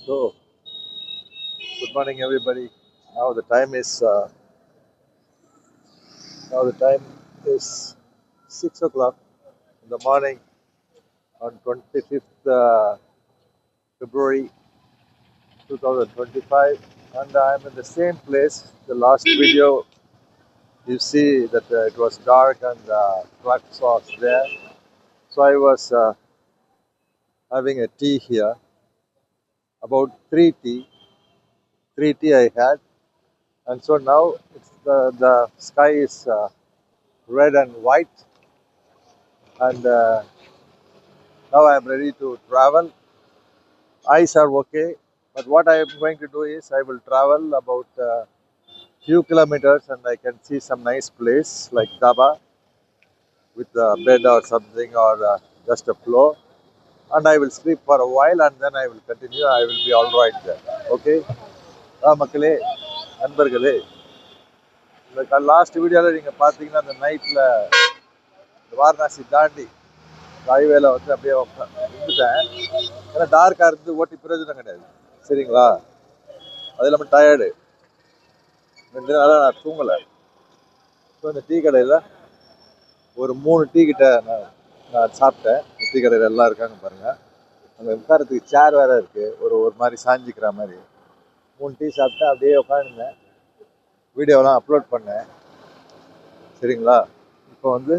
So, good morning, everybody. Now the time is now the time is 6 o'clock in the morning on 25th February 2025, and I'm in the same place. The last video, you see that it was dark and trucks was there. So I was having a tea here, about three tea I had, and so now it's the sky is red and white, and now I am ready to travel. Eyes are okay, but what I am going to do is I will travel about few kilometers and I can see some nice place like Dhaba with a bed or something, or just a floor, and I will sleep for a while and then I will continue. I will be all right there. Okay? மக்களே, நண்பர்களே, இந்த last வீடியோவில் நீங்கள் பார்த்தீங்கன்னா அந்த நைட்டில் வாரணாசி தாண்டி ஹைவேல வந்து அப்படியே இருந்துட்டேன். ஏன்னா டார்க்காக இருந்து ஓட்டி பிரயோஜனம் கிடையாது. சரிங்களா? அது இல்லாமல் டயர்டு, 2 நாளாக நான் தூங்கலை. ஸோ இந்த டீ கடையில் ஒரு 3 டீ கிட்ட நான் சாப்பிட்டேன். டீ கடையில் எல்லாம் இருக்காங்க பாருங்கள். அங்கே உட்காரத்துக்கு சேர் வேறு இருக்குது, ஒரு மாதிரி சாஞ்சிக்கிற மாதிரி. 3 டீ சாப்பிட்டேன், அப்படியே உட்காந்துருந்தேன். வீடியோலாம் அப்லோட் பண்ணேன். சரிங்களா? இப்போ வந்து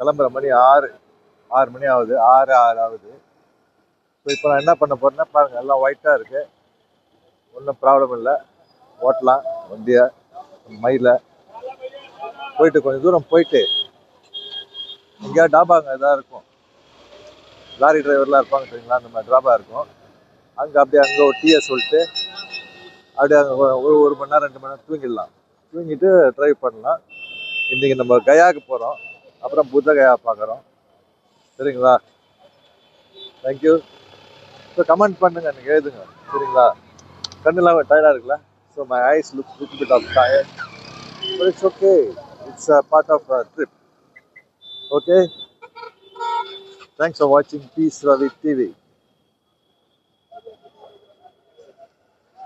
கிளம்புற மணி 6 மணி ஆகுது, 6 ஆகுது. ஸோ இப்போ நான் என்ன பண்ண போகிறேன்னா பாருங்கள், எல்லாம் ஒயிட்டாக இருக்குது, ஒன்றும் ப்ராப்ளம் இல்லை, ஓட்டலாம் வண்டியை. மயில போயிட்டு கொஞ்சம் தூரம் போயிட்டு எங்கேயாவது டாபாங்க எதாவது இருக்கும், லாரி டிரைவர்லாம் இருப்பாங்க சரிங்களா, அந்த மாதிரி டாபா இருக்கும். அப்படியே அங்கே ஒரு டீயை சொல்லிட்டு அப்படியே அங்கே ஒரு மணி நேரம் 2 மணி நேரம் தூங்கிடலாம். தூங்கிட்டு ட்ரைவ் பண்ணலாம். இன்றைக்கி நம்ம கயாவுக்கு போகிறோம், அப்புறம் புத்த கயா பார்க்குறோம். சரிங்களா? தேங்க்யூ. ஸோ கமெண்ட் பண்ணுங்கள், எனக்கு எழுதுங்க. சரிங்களா? கண்ணெல்லாம் டயர்டாக இருக்குல்ல? So my eyes looks little bit of tired, but it's okay. It's a part of a trip. Okay? Thanks for watching Peace Ravi TV.